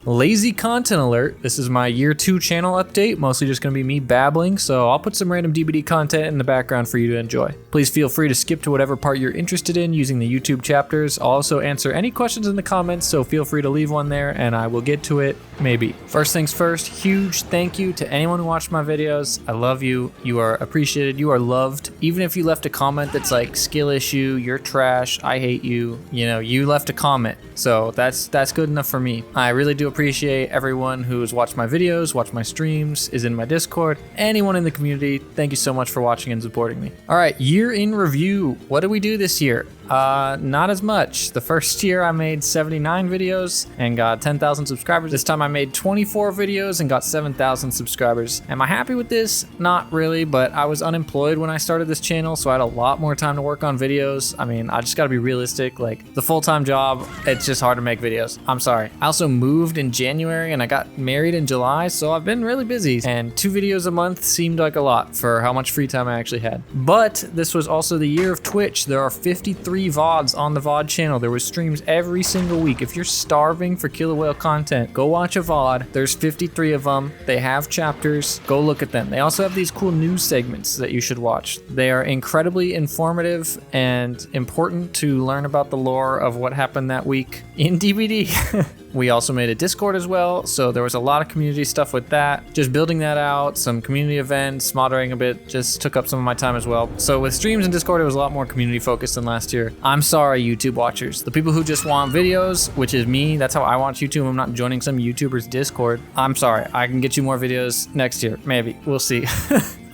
Lazy content alert. This is my year 2 channel update, mostly just going to be me babbling, so I'll put some random DBD content in the background for you to enjoy. Please feel free to skip to whatever part you're interested in using the YouTube chapters. I'll also answer any questions in the comments, so feel free to leave one there and I will get to it, maybe. First things first, huge thank you to anyone who watched my videos. I love you. You are appreciated. You are loved. Even if you left a comment that's like, skill issue, you're trash, I hate you, you left a comment. So that's good enough for me. I really do appreciate everyone who's watched my videos, watched my streams, is in my Discord, anyone in the community. Thank you so much for watching and supporting me. All right, year in review. What did we do this year? Not as much. The first year I made 79 videos and got 10,000 subscribers. This time I made 24 videos and got 7,000 subscribers. Am I happy with this? Not really, but I was unemployed when I started this channel, so I had a lot more time to work on videos. I mean, I just gotta be realistic. Like, the full-time job, it's just hard to make videos. I'm sorry. I also moved in January and I got married in July, so I've been really busy, and 2 videos a month seemed like a lot for how much free time I actually had. But this was also the year of Twitch. There are 53 VODs on the VOD channel. There was streams every single week. If you're starving for Killer Whale content, go watch a VOD. There's 53 of them. They have chapters. Go look at them. They also have these cool news segments that you should watch. They are incredibly informative and important to learn about the lore of what happened that week in DBD. We also made a Discord as well, so there was a lot of community stuff with that. Just building that out, some community events, moderating a bit, just took up some of my time as well. So with streams and Discord, it was a lot more community focused than last year. I'm sorry, YouTube watchers. The people who just want videos, which is me, that's how I watch YouTube. I'm not joining some YouTuber's Discord. I'm sorry. I can get you more videos next year. Maybe. We'll see.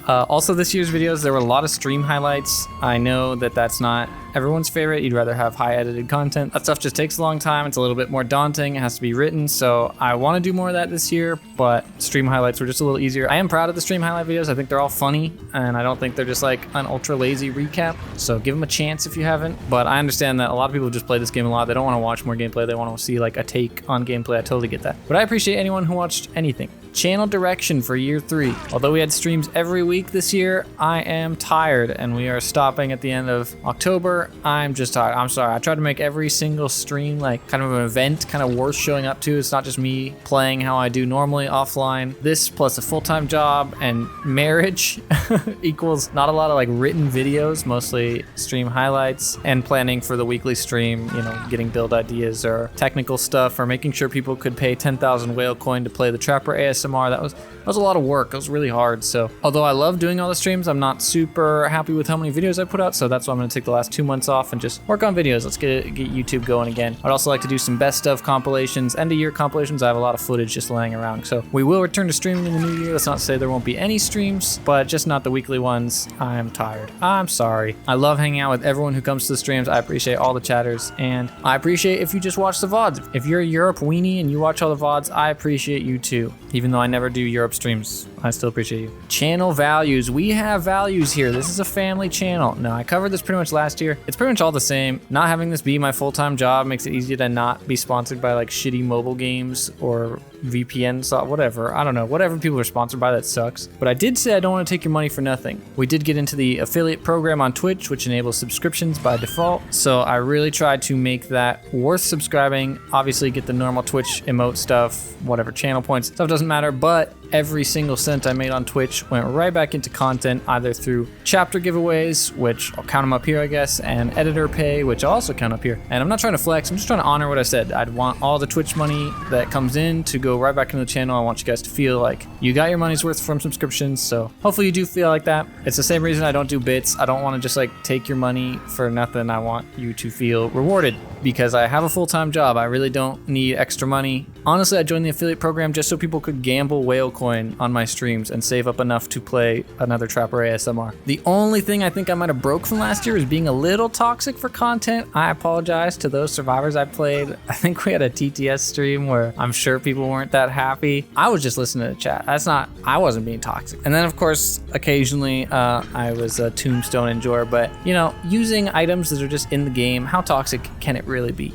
Also, this year's videos, there were a lot of stream highlights. I know that that's not everyone's favorite. You'd rather have high edited content. That stuff just takes a long time. It's a little bit more daunting. It has to be written. So I want to do more of that this year, but stream highlights were just a little easier. I am proud of the stream highlight videos. I think they're all funny, and I don't think they're just like an ultra lazy recap. So give them a chance if you haven't. But I understand that a lot of people just play this game a lot. They don't want to watch more gameplay. They want to see like a take on gameplay. I totally get that. But I appreciate anyone who watched anything. Channel direction for year 3. Although we had streams every week this year, I am tired, and we are stopping at the end of October. I'm just tired. I'm sorry. I tried to make every single stream like kind of an event, kind of worth showing up to. It's not just me playing how I do normally offline. This plus a full-time job and marriage equals not a lot of like written videos, mostly stream highlights and planning for the weekly stream, getting build ideas or technical stuff or making sure people could pay 10,000 whale coin to play the Trapper ASMR. That was a lot of work. It was really hard. So although I love doing all the streams, I'm not super happy with how many videos I put out. So that's why I'm going to take the last 2 months off and just work on videos. Let's get YouTube going again. I'd also like to do some best of compilations, end of year compilations. I have a lot of footage just laying around. So we will return to streaming in the new year. That's not to say there won't be any streams, but just not the weekly ones. I'm tired. I'm sorry. I love hanging out with everyone who comes to the streams. I appreciate all the chatters, and I appreciate if you just watch the VODs. If you're a Europe weenie and you watch all the VODs, I appreciate you too. Even though I never do Europe streams, I still appreciate you. Channel values. We have values here. This is a family channel. No, I covered this pretty much last year. It's pretty much all the same. Not having this be my full-time job makes it easy to not be sponsored by like shitty mobile games or VPN, whatever. I don't know. Whatever people are sponsored by, that sucks. But I did say I don't want to take your money for nothing. We did get into the affiliate program on Twitch, which enables subscriptions by default. So I really tried to make that worth subscribing. Obviously, get the normal Twitch emote stuff, whatever channel points. Stuff doesn't matter, but every single cent I made on Twitch went right back into content, either through chapter giveaways, which I'll count them up here, I guess, and editor pay, which I'll also count up here. And I'm not trying to flex. I'm just trying to honor what I said. I'd want all the Twitch money that comes in to go right back into the channel. I want you guys to feel like you got your money's worth from subscriptions. So hopefully you do feel like that. It's the same reason I don't do bits. I don't want to just like take your money for nothing. I want you to feel rewarded because I have a full-time job. I really don't need extra money. Honestly, I joined the affiliate program just so people could gamble whale coin on my streams and save up enough to play another Trapper ASMR. The only thing I think I might have broke from last year is being a little toxic for content. I apologize to those survivors I played. I think we had a TTS stream where I'm sure people weren't that happy. I was just listening to the chat. I wasn't being toxic. And then of course, occasionally I was a tombstone enjoyer, but using items that are just in the game, how toxic can it really be?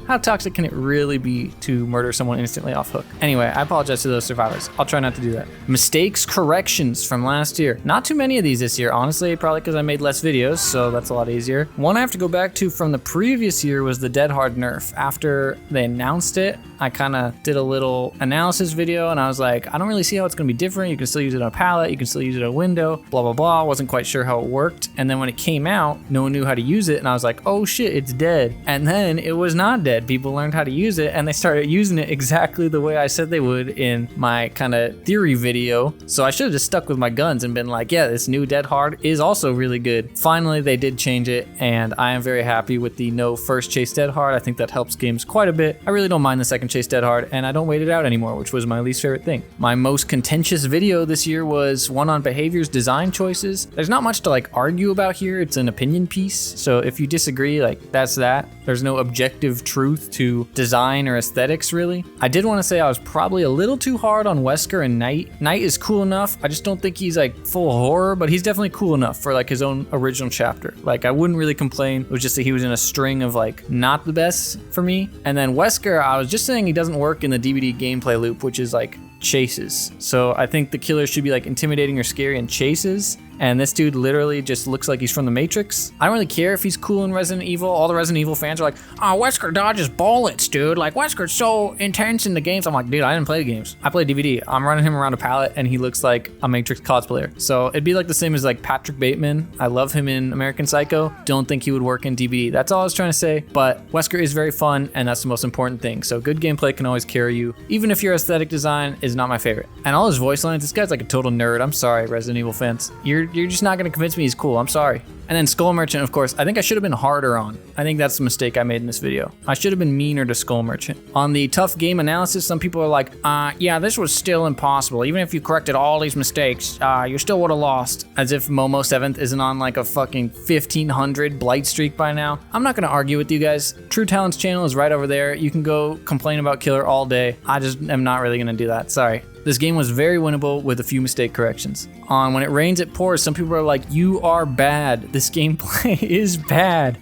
How toxic can it really be to murder someone instantly off hook? Anyway, I apologize to those survivors. I'll try not to do that. Mistakes, corrections from last year. Not too many of these this year, honestly, probably because I made less videos, so that's a lot easier. One I have to go back to from the previous year was the Dead Hard nerf. After they announced it, I kind of did a little analysis video and I was like, I don't really see how it's going to be different. You can still use it on a palette, you can still use it on a window, blah, blah, blah. I wasn't quite sure how it worked. And then when it came out, no one knew how to use it. And I was like, oh shit, it's dead. And then it was not dead. People learned how to use it and they started using it exactly the way I said they would in my kind of theory video. So I should have just stuck with my guns and been like, yeah, this new Dead Hard is also really good. Finally, they did change it and I am very happy with the no first chase Dead Hard. I think that helps games quite a bit. I really don't mind the second chase Dead Hard and I don't wait it out anymore, which was my least favorite thing. My most contentious video this year was one on behaviors, design choices. There's not much to like argue about here. It's an opinion piece. So if you disagree, like that's that. There's no objective truth to design or aesthetics really. I did want to say I was probably a little too hard on Wesker and Knight. Knight is cool enough. I just don't think he's like full horror, but he's definitely cool enough for like his own original chapter. Like I wouldn't really complain. It was just that he was in a string of like not the best for me. And then Wesker, I was just saying he doesn't work in the DBD gameplay loop, which is like chases. So I think the killer should be like intimidating or scary in chases. And this dude literally just looks like he's from the Matrix. I don't really care if he's cool in Resident Evil. All the Resident Evil fans are like, oh, Wesker dodges bullets, dude. Like, Wesker's so intense in the games. I'm like, dude, I didn't play the games. I played DVD. I'm running him around a pallet, and he looks like a Matrix cosplayer. So it'd be like the same as like Patrick Bateman. I love him in American Psycho. Don't think he would work in DBD. That's all I was trying to say. But Wesker is very fun, and that's the most important thing. So good gameplay can always carry you, even if your aesthetic design is not my favorite. And all his voice lines, this guy's like a total nerd. I'm sorry, Resident Evil fans. You're just not going to convince me he's cool. I'm sorry. And then Skull Merchant, of course, I think I should have been harder on. I think that's the mistake I made in this video. I should have been meaner to Skull Merchant. On the tough game analysis, some people are like, yeah, this was still impossible. Even if you corrected all these mistakes, you still would have lost. As if Momo 7th isn't on like a fucking 1500 blight streak by now. I'm not gonna argue with you guys. True Talent's channel is right over there. You can go complain about Killer all day. I just am not really gonna do that, sorry. This game was very winnable with a few mistake corrections. On When It Rains, It Pours, some people are like, you are bad. This gameplay is bad.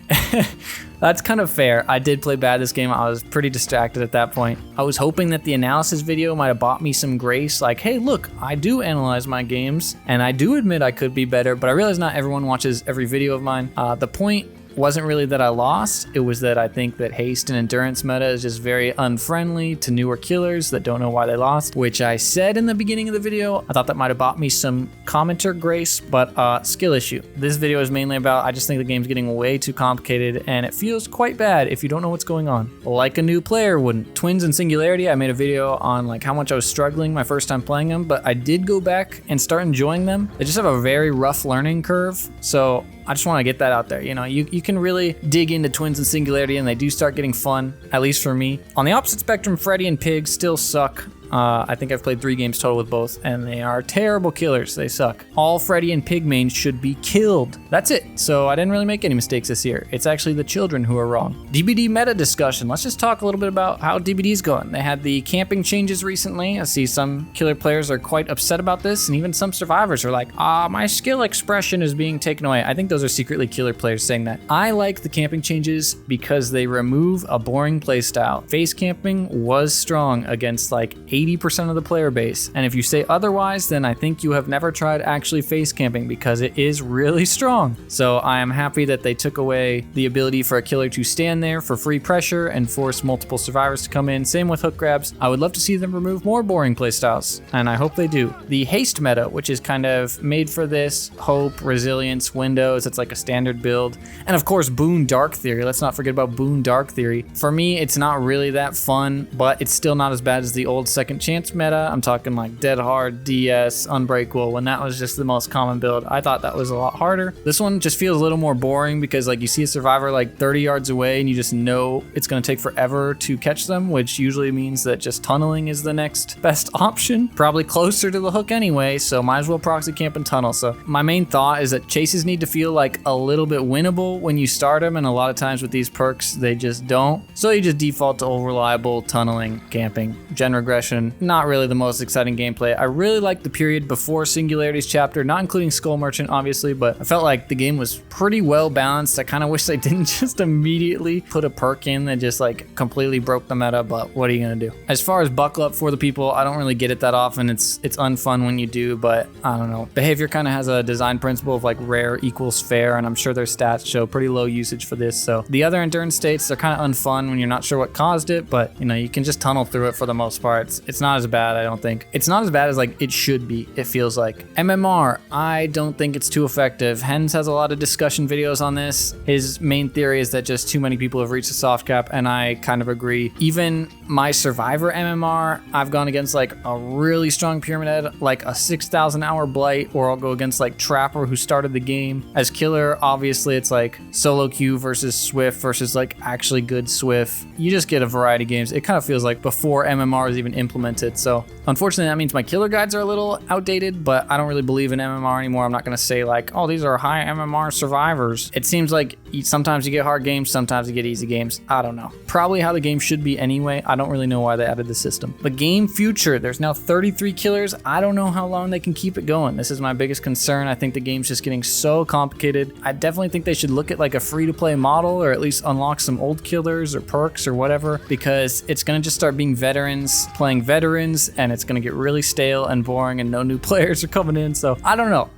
That's kind of fair. I did play bad this game. I was pretty distracted at that point. I was hoping that the analysis video might have bought me some grace. Like, hey, look, I do analyze my games and I do admit I could be better, but I realize not everyone watches every video of mine. The point wasn't really that I lost, it was that I think that haste and endurance meta is just very unfriendly to newer killers that don't know why they lost, which I said in the beginning of the video. I thought that might have bought me some commenter grace, but skill issue. This video is mainly about, I just think the game's getting way too complicated and it feels quite bad if you don't know what's going on. Like a new player wouldn't. Twins and Singularity, I made a video on like how much I was struggling my first time playing them, but I did go back and start enjoying them. They just have a very rough learning curve, so I just want to get that out there. You know, you can really dig into Twins and Singularity and they do start getting fun, at least for me. On the opposite spectrum, Freddy and Pig still suck. I think I've played 3 games total with both, and they are terrible killers. They suck. All Freddy and Pig mains should be killed. That's it. So I didn't really make any mistakes this year. It's actually the children who are wrong. DBD Meta Discussion. Let's just talk a little bit about how DBD's going. They had the camping changes recently. I see some killer players are quite upset about this, and even some survivors are like, my skill expression is being taken away. I think those are secretly killer players saying that. I like the camping changes because they remove a boring playstyle. Face camping was strong against like 80% of the player base, and if you say otherwise, then I think you have never tried actually face camping because it is really strong. So I am happy that they took away the ability for a killer to stand there for free pressure and force multiple survivors to come in. Same with hook grabs. I would love to see them remove more boring playstyles, and I hope they do. The haste meta, which is kind of made for this, hope, resilience, windows, it's like a standard build, and of course Boon Dark Theory. Let's not forget about Boon Dark Theory. For me, it's not really that fun, but it's still not as bad as the old second chance meta. I'm talking like Dead Hard, DS, Unbreakable, when that was just the most common build. I thought that was a lot harder. This one just feels a little more boring because like you see a survivor like 30 yards away and you just know it's going to take forever to catch them, which usually means that just tunneling is the next best option. Probably closer to the hook anyway, so might as well proxy camp and tunnel. So my main thought is that chases need to feel like a little bit winnable when you start them, and a lot of times with these perks they just don't. So you just default to reliable tunneling, camping, gen regression, version, not really the most exciting gameplay. I really liked the period before Singularity's chapter, not including Skull Merchant, obviously, but I felt like the game was pretty well balanced. I kind of wish they didn't just immediately put a perk in that just like completely broke the meta, but what are you gonna do? As far as buckle up for the people, I don't really get it that often. It's unfun when you do, but I don't know. Behavior kind of has a design principle of like rare equals fair, and I'm sure their stats show pretty low usage for this. So the other endurance states, they're kind of unfun when you're not sure what caused it, but you know, you can just tunnel through it for the most part. It's not as bad, I don't think. It's not as bad as like it should be, it feels like. MMR, I don't think it's too effective. Hens has a lot of discussion videos on this. His main theory is that just too many people have reached a soft cap, and I kind of agree. Even my Survivor MMR, I've gone against like a really strong Pyramid Head, like a 6,000 hour Blight, or I'll go against like Trapper, who started the game. As Killer, obviously it's like solo queue versus Swift versus like actually good Swift. You just get a variety of games. It kind of feels like before MMR is even implemented. So unfortunately that means my Killer guides are a little outdated, but I don't really believe in MMR anymore. I'm not going to say like, oh, these are high MMR survivors. It seems like sometimes you get hard games, sometimes you get easy games. I don't know. Probably how the game should be anyway. I don't really know why they added the system. The game future, there's now 33 killers. I don't know how long they can keep it going. This is my biggest concern. I think the game's just getting so complicated. I definitely think they should look at like a free-to-play model, or at least unlock some old killers or perks or whatever, because it's going to just start being veterans playing veterans, and it's going to get really stale and boring, and no new players are coming in. So I don't know.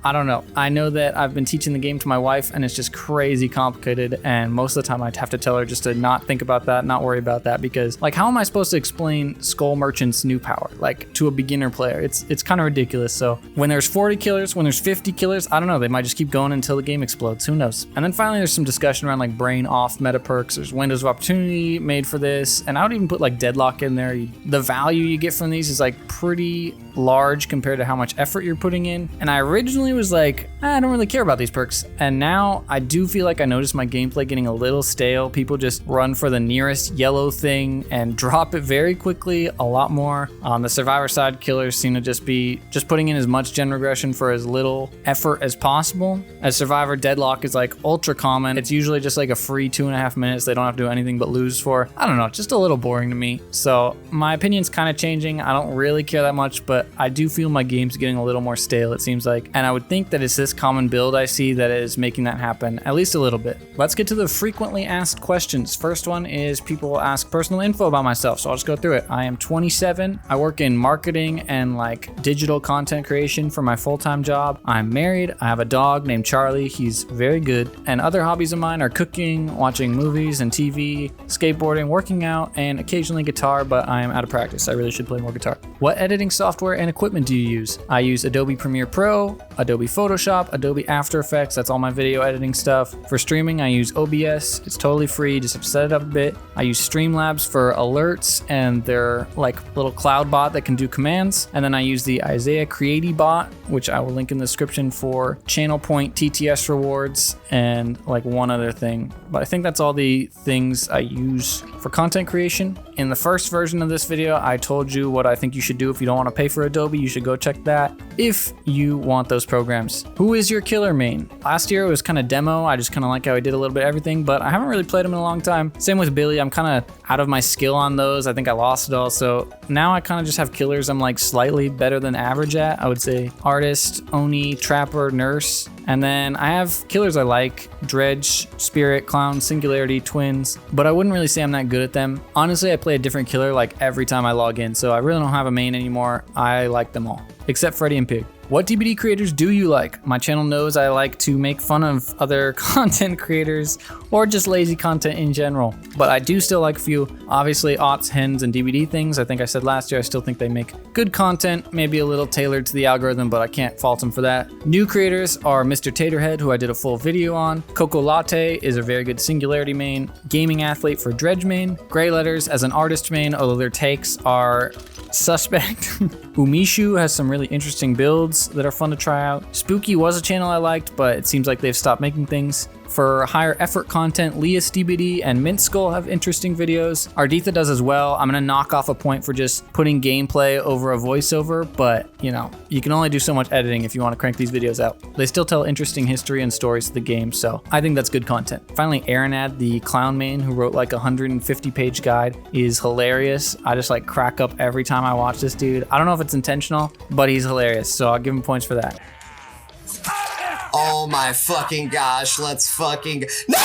I know that I've been teaching the game to my wife, and it's just crazy complicated, and most of the time I'd have to tell her just to not think about that, not worry about that, because like, how am I supposed to explain Skull Merchant's new power like to a beginner player? It's kind of ridiculous. So when there's 40 killers, when there's 50 killers, I don't know, they might just keep going until the game explodes. Who knows? And then finally there's some discussion around like brain off meta perks. There's windows of opportunity made for this, and I would even put like deadlock in there. The value you get from these is like pretty large compared to how much effort you're putting in. And I originally was like, I don't really care about these perks, and now I do feel like I noticed my gameplay getting a little stale. People just run for the nearest yellow thing and drop it very quickly, a lot more. On the Survivor side, killers seem to just be putting in as much gen regression for as little effort as possible. As Survivor, deadlock is like ultra common. It's usually just like a free 2.5 minutes. They don't have to do anything but lose for. I don't know, just a little boring to me. So my opinion's kind of changing. I don't really care that much, but I do feel my game's getting a little more stale, it seems like. And I would think that it's this common build I see that is making that happen, at least a little bit. Let's get to the frequently asked questions. First one is people ask personal info about myself, so I'll just go through it. I am 27. I work in marketing and like digital content creation for my full-time job. I'm married. I have a dog named Charlie. He's very good. And other hobbies of mine are cooking, watching movies and TV, skateboarding, working out, and occasionally guitar, but I am out of practice. I really should play more guitar. What editing software and equipment do you use? I use Adobe Premiere Pro, Adobe Photoshop, Adobe After Effects. That's all my video editing stuff. For streaming, I use OBS. It's totally free. Just have to set it up a bit. I use Streamlabs for alerts and their like little cloud bot that can do commands. And then I use the Isaiah Creati bot, which I will link in the description, for channel point TTS rewards and like one other thing. But I think that's all the things I use for content creation. In the first version of this video, I told you what I think you should do if you don't want to pay for Adobe. You should go check that if you want those programs. Who is your killer main? Last year it was kind of demo. I just kind of like how I did a little bit of everything, but I haven't really played him in a long time. Same with Billy. I'm kind of out of my skill on those. I think I lost it all. So now I kind of just have killers I'm like slightly better than average at. I would say Artist, Oni, Trapper, Nurse. And then I have killers I like: Dredge, Spirit, Clown, Singularity, Twins, but I wouldn't really say I'm that good at them. Honestly, I play a different killer like every time I log in, so I really don't have a main anymore. I like them all, except Freddy and Pig. What DBD creators do you like? My channel knows I like to make fun of other content creators or just lazy content in general, but I do still like a few. Obviously, Aughts, Hens, and DBD things. I think I said last year, I still think they make good content, maybe a little tailored to the algorithm, but I can't fault them for that. New creators are Mr. Taterhead, who I did a full video on. Coco Latte is a very good Singularity main. Gaming Athlete for Dredge main. Gray Letters as an artist main, although their takes are suspect. Umishu has some really interesting builds that are fun to try out. Spooky was a channel I liked, but it seems like they've stopped making things. For higher effort content, Lias DBD and Mint Skull have interesting videos. Arditha does as well. I'm gonna knock off a point for just putting gameplay over a voiceover, but you know, you can only do so much editing if you want to crank these videos out. They still tell interesting history and stories of the game, so I think that's good content. Finally, Aaronad, the clown main who wrote like a 150-page guide, is hilarious. I just like crack up every time I watch this dude. I don't know if it's intentional, but he's hilarious, so I'll give him points for that. Oh my fucking gosh, let's fucking... No!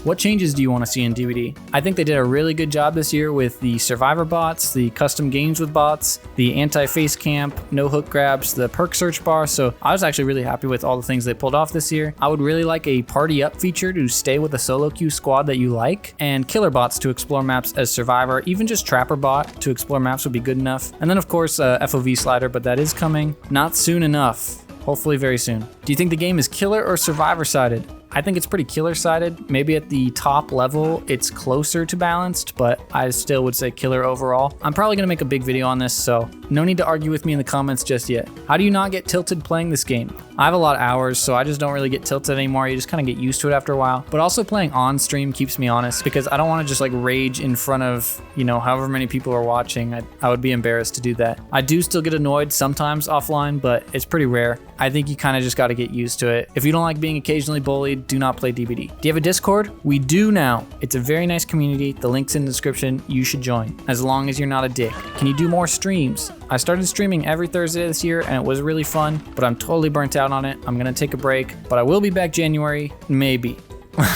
What changes do you want to see in DBD? I think they did a really good job this year with the survivor bots, the custom games with bots, the anti-face camp, no hook grabs, the perk search bar, so I was actually really happy with all the things they pulled off this year. I would really like a party up feature to stay with a solo queue squad that you like, and killer bots to explore maps as survivor, even just trapper bot to explore maps would be good enough. And then of course FOV slider, but that is coming. Not soon enough. Hopefully very soon. Do you think the game is killer or survivor sided? I think it's pretty killer sided. Maybe at the top level, it's closer to balanced, but I still would say killer overall. I'm probably gonna make a big video on this, so no need to argue with me in the comments just yet. How do you not get tilted playing this game? I have a lot of hours, so I just don't really get tilted anymore. You just kind of get used to it after a while. But also playing on stream keeps me honest because I don't want to just like rage in front of, you know, however many people are watching. I would be embarrassed to do that. I do still get annoyed sometimes offline, but it's pretty rare. I think you kind of just got to get used to it. If you don't like being occasionally bullied, do not play DBD. Do you have a Discord? We do now. It's a very nice community. The link's in the description. You should join, as long as you're not a dick. Can you do more streams? I started streaming every Thursday this year and it was really fun, but I'm totally burnt out on it. I'm gonna take a break, but I will be back January, maybe.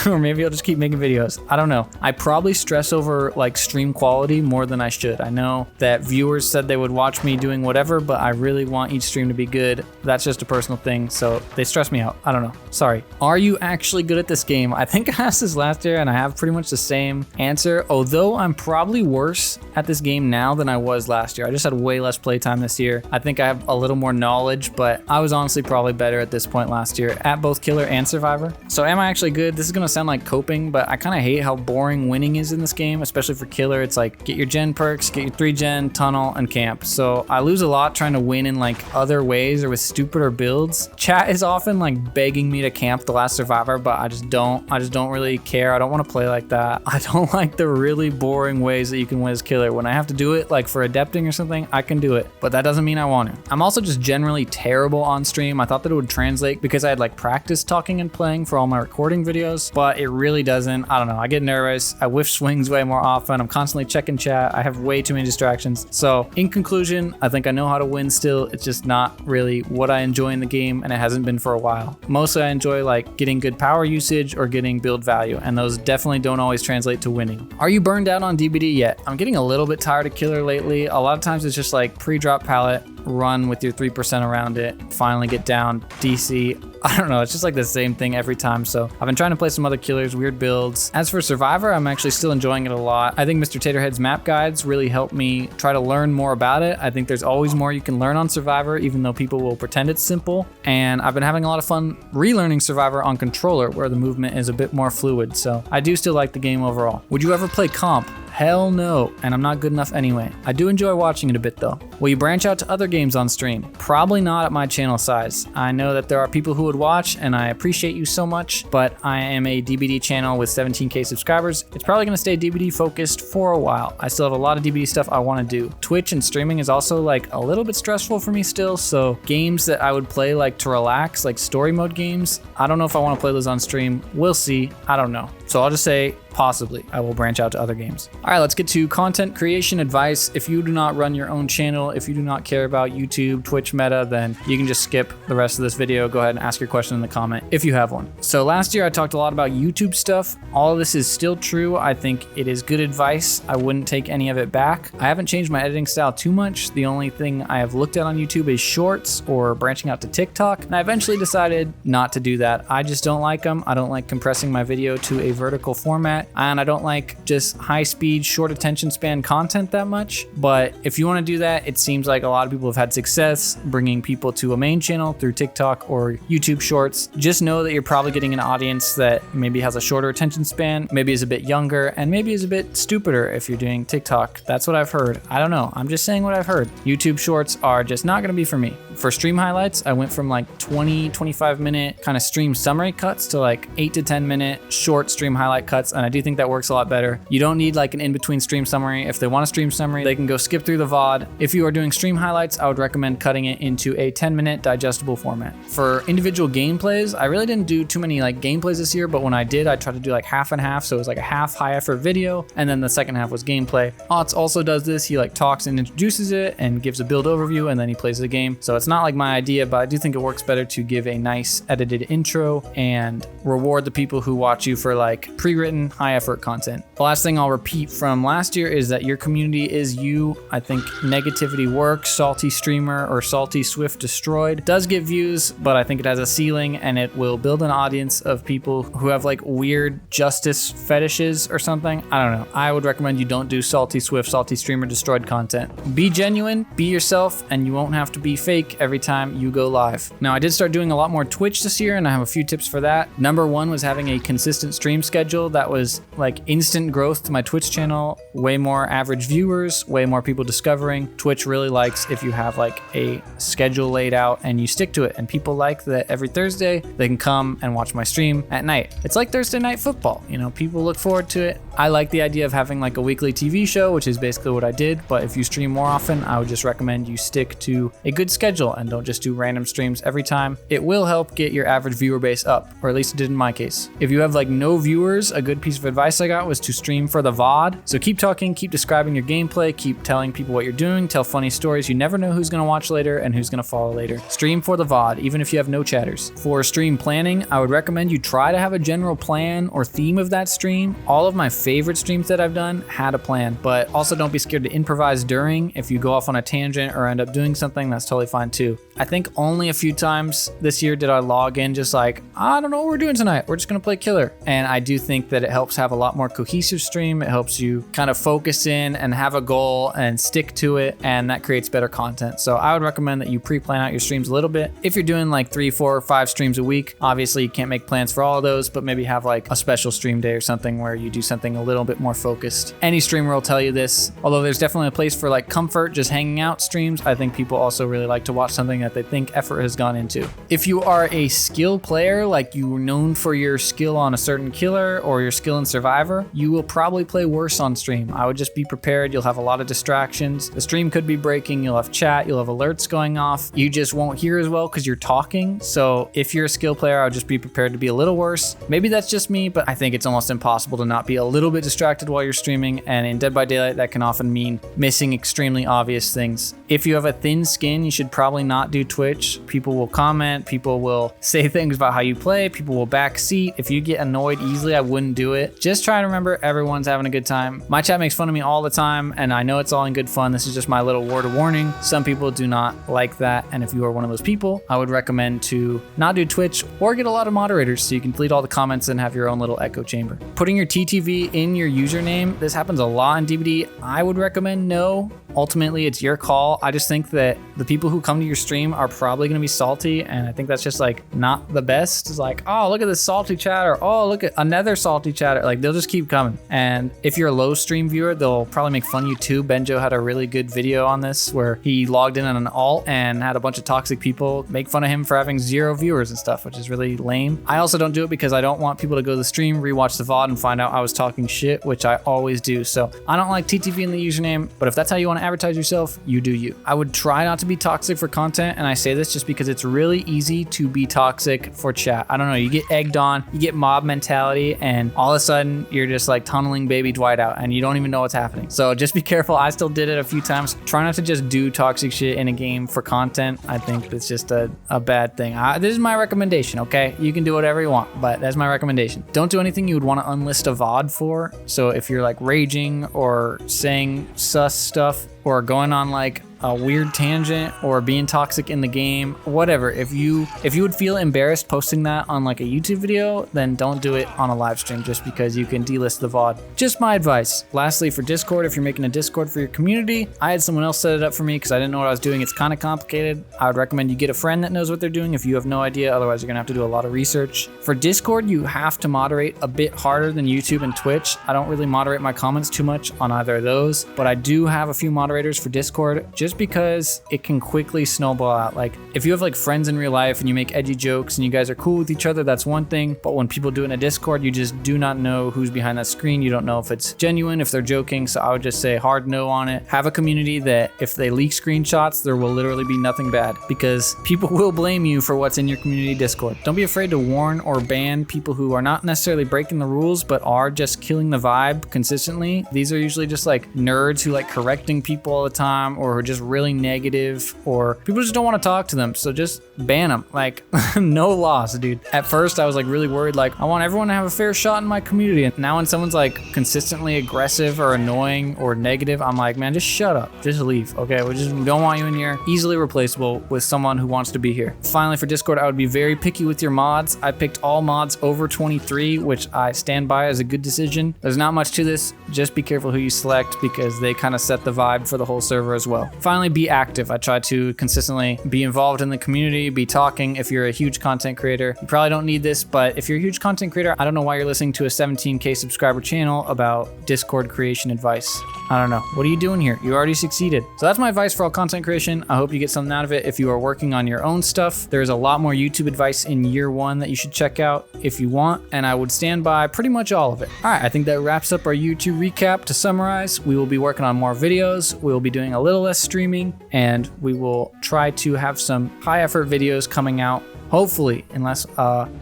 Or maybe I'll just keep making videos. I don't know. I probably stress over like stream quality more than I should. I know that viewers said they would watch me doing whatever, but I really want each stream to be good. That's just a personal thing, so they stress me out. I don't know. Sorry. Are you actually good at this game? I think I asked this last year and I have pretty much the same answer, although I'm probably worse at this game now than I was last year. I just had way less playtime this year. I think I have a little more knowledge, but I was honestly probably better at this point last year at both Killer and Survivor. So am I actually good? This is gonna sound like coping, but I kind of hate how boring winning is in this game, especially for Killer. It's like get your gen perks, get your 3-gen, tunnel, and camp. So I lose a lot trying to win in like other ways or with stupider builds. Chat is often like begging me to camp the last Survivor, but I just don't really care. I don't want to play like that. I don't like the really boring ways that you can win as Killer. When I have to do it like for adepting or something, I can do it, but that doesn't mean I want to. I'm also just generally terrible on stream. I thought that it would translate because I had like practice talking and playing for all my recording videos, but it really doesn't. I don't know. I get nervous. I whiff swings way more often. I'm constantly checking chat. I have way too many distractions. So in conclusion, I think I know how to win still. It's just not really what I enjoy in the game, and it hasn't been for a while. Mostly I enjoy like getting good power usage or getting build value, and those definitely don't always translate to winning. Are you burned out on DBD yet? I'm getting a little bit tired of Killer lately. A lot of times it's just like pre-drop pallet, run with your 3% around it, finally get down, DC. I don't know, it's just like the same thing every time. So I've been trying to play some other Killers, weird builds. As for Survivor, I'm actually still enjoying it a lot. I think Mr. Taterhead's map guides really help me try to learn more about it. I think there's always more you can learn on Survivor, even though people will pretend it's simple. And I've been having a lot of fun relearning Survivor on controller, where the movement is a bit more fluid. So I do still like the game overall. Would you ever play comp? Hell no, and I'm not good enough anyway. I do enjoy watching it a bit though. Will you branch out to other games on stream? Probably not at my channel size. I know that there are people who would watch, and I appreciate you so much, but I am a DBD channel with 17K subscribers. It's probably gonna stay DBD focused for a while. I still have a lot of DBD stuff I wanna do. Twitch and streaming is also like a little bit stressful for me still, so games that I would play like to relax, like story mode games, I don't know if I wanna play those on stream. We'll see, I don't know. So I'll just say, possibly, I will branch out to other games. All right, let's get to content creation advice. If you do not run your own channel, if you do not care about YouTube, Twitch meta, then you can just skip the rest of this video. Go ahead and ask your question in the comment if you have one. So last year I talked a lot about YouTube stuff. All of this is still true. I think it is good advice. I wouldn't take any of it back. I haven't changed my editing style too much. The only thing I have looked at on YouTube is shorts or branching out to TikTok. And I eventually decided not to do that. I just don't like them. I don't like compressing my video to a vertical format. it, and I don't like just high speed, short attention span content that much. But if you want to do that, it seems like a lot of people have had success bringing people to a main channel through TikTok or YouTube Shorts. Just know that you're probably getting an audience that maybe has a shorter attention span, maybe is a bit younger, and maybe is a bit stupider if you're doing TikTok. That's what I've heard. I don't know. I'm just saying what I've heard. YouTube Shorts are just not going to be for me. For stream highlights, I went from like 20, 25 minute kind of stream summary cuts to like 8 to 10 minute short stream highlight cuts. And I do think that works a lot better. You don't need like an in-between stream summary. If they want a stream summary, they can go skip through the VOD. If you are doing stream highlights, I would recommend cutting it into a 10-minute digestible format. For individual gameplays, I really didn't do too many like gameplays this year, but when I did, I tried to do like half and half. So it was like a half high effort video, and then the second half was gameplay. Otz also does this. He like talks and introduces it and gives a build overview, and then he plays the game. So it's not like my idea, but I do think it works better to give a nice edited intro and reward the people who watch you for like pre-written high effort content. The last thing I'll repeat from last year is that your community is you. I think negativity works. Salty streamer or salty Swift destroyed does get views, but I think it has a ceiling, and it will build an audience of people who have like weird justice fetishes or something. I don't know. I would recommend you don't do salty Swift, salty streamer destroyed content. Be genuine, be yourself, and you won't have to be fake every time you go live. Now, I did start doing a lot more Twitch this year, and I have a few tips for that. Number one was having a consistent stream schedule that was like instant growth to my Twitch channel, way more average viewers, way more people discovering. Twitch really likes if you have like a schedule laid out and you stick to it, and people like that every Thursday they can come and watch my stream at night. It's like Thursday night football, you know, people look forward to it. I like the idea of having like a weekly TV show, which is basically what I did, but if you stream more often, I would just recommend you stick to a good schedule and don't just do random streams every time. It will help get your average viewer base up, or at least it did in my case. If you have like no viewers, a good piece of advice I got was to stream for the VOD. So keep talking, keep describing your gameplay, keep telling people what you're doing, tell funny stories. You never know who's gonna watch later and who's gonna follow later. Stream for the VOD, even if you have no chatters. For stream planning, I would recommend you try to have a general plan or theme of that stream. All of my favorite streams that I've done had a plan, but also don't be scared to improvise during. If you go off on a tangent or end up doing something, that's totally fine too. I think only a few times this year did I log in just like, I don't know what we're doing tonight. We're just gonna play Killer. And I do think that it helps have a lot more cohesive stream. It helps you kind of focus in and have a goal and stick to it, and that creates better content. So I would recommend that you pre-plan out your streams a little bit. If you're doing like 3, 4, or 5 streams a week, obviously you can't make plans for all of those, but maybe have like a special stream day or something where you do something a little bit more focused. Any streamer will tell you this, although there's definitely a place for like comfort, just hanging out streams. I think people also really like to watch something that they think effort has gone into. If you are a skill player, like you were known for your skill on a certain killer or your skill in Survivor, you will probably play worse on stream. I would just be prepared. You'll have a lot of distractions. The stream could be breaking. You'll have chat. You'll have alerts going off. You just won't hear as well because you're talking. So if you're a skill player, I would just be prepared to be a little worse. Maybe that's just me, but I think it's almost impossible to not be a little bit distracted while you're streaming. And in Dead by Daylight, that can often mean missing extremely obvious things. If you have a thin skin, you should probably not do Twitch. People will comment. People will say things about how you play. People will backseat. If you get annoyed easily, I wouldn't do it. Just try to remember everyone's having a good time. My chat makes fun of me all the time, and I know it's all in good fun. This is just my little word of warning. Some people do not like that, and if you are one of those people, I would recommend to not do Twitch or get a lot of moderators so you can delete all the comments and have your own little echo chamber. Putting your TTV in your username, this happens a lot in DBD. I would recommend no. Ultimately, it's your call. I just think that the people who come to your stream are probably going to be salty, and I think that's just like not the best. It's like, oh, look at this salty chatter. Oh, look at another salty chatter. Like they'll just keep coming. And if you're a low stream viewer, they'll probably make fun of you too. Benjo had a really good video on this where he logged in on an alt and had a bunch of toxic people make fun of him for having 0 viewers and stuff, which is really lame. I also don't do it because I don't want people to go to the stream, rewatch the VOD, and find out I was talking shit, which I always do. So I don't like TTV in the username, but if that's how you want to advertise yourself, you do you. I would try not to be toxic for content, and I say this just because it's really easy to be toxic for chat. I don't know, you get egged on, you get mob mentality, and all of a sudden you're just like tunneling baby Dwight out and you don't even know what's happening. So just be careful. I still did it a few times. Try not to just do toxic shit in a game for content. I think it's just a bad thing. This is my recommendation, okay? You can do whatever you want, but that's my recommendation. Don't do anything you would want to unlist a VOD for. So if you're like raging or saying sus stuff or going on like a weird tangent or being toxic in the game, whatever. If you would feel embarrassed posting that on like a YouTube video, then don't do it on a live stream just because you can delist the VOD. Just my advice. Lastly, for Discord, if you're making a Discord for your community, I had someone else set it up for me because I didn't know what I was doing. It's kind of complicated. I would recommend you get a friend that knows what they're doing if you have no idea. Otherwise, you're gonna have to do a lot of research. For Discord, you have to moderate a bit harder than YouTube and Twitch. I don't really moderate my comments too much on either of those, but I do have a few moderators for Discord just because it can quickly snowball out. Like if you have like friends in real life and you make edgy jokes and you guys are cool with each other, that's one thing. But when people do it in a Discord, you just do not know who's behind that screen. You don't know if it's genuine, if they're joking. So I would just say hard no on it. Have a community that if they leak screenshots, there will literally be nothing bad because people will blame you for what's in your community Discord. Don't be afraid to warn or ban people who are not necessarily breaking the rules, but are just killing the vibe consistently. These are usually just like nerds who like correcting people all the time or who are just really negative, or people just don't want to talk to them. So just ban them. Like no loss, dude. At first I was like really worried, like I want everyone to have a fair shot in my community. And now when someone's like consistently aggressive or annoying or negative, I'm like, man, just shut up, just leave. Okay, we don't want you in here. Easily replaceable with someone who wants to be here. Finally, for Discord, I would be very picky with your mods. I picked all mods over 23, which I stand by as a good decision. There's not much to this. Just be careful who you select because they kind of set the vibe for the whole server as well. Finally, be active. I try to consistently be involved in the community, be talking. If you're a huge content creator, you probably don't need this, but if you're a huge content creator, I don't know why you're listening to a 17K subscriber channel about Discord creation advice. I don't know. What are you doing here? You already succeeded. So that's my advice for all content creation. I hope you get something out of it. If you are working on your own stuff, there's a lot more YouTube advice in year one that you should check out if you want, and I would stand by pretty much all of it. All right, I think that wraps up our YouTube recap. To summarize, we will be working on more videos. We will be doing a little less streaming, and we will try to have some high effort videos coming out. Hopefully, unless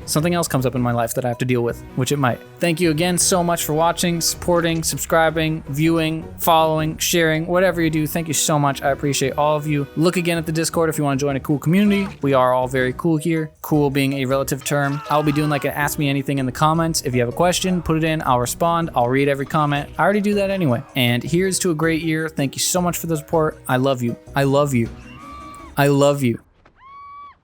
something else comes up in my life that I have to deal with, which it might. Thank you again so much for watching, supporting, subscribing, viewing, following, sharing, whatever you do. Thank you so much. I appreciate all of you. Look again at the Discord if you want to join a cool community. We are all very cool here. Cool being a relative term. I'll be doing like an Ask Me Anything in the comments. If you have a question, put it in. I'll respond. I'll read every comment. I already do that anyway. And here's to a great year. Thank you so much for the support. I love you. I love you. I love you.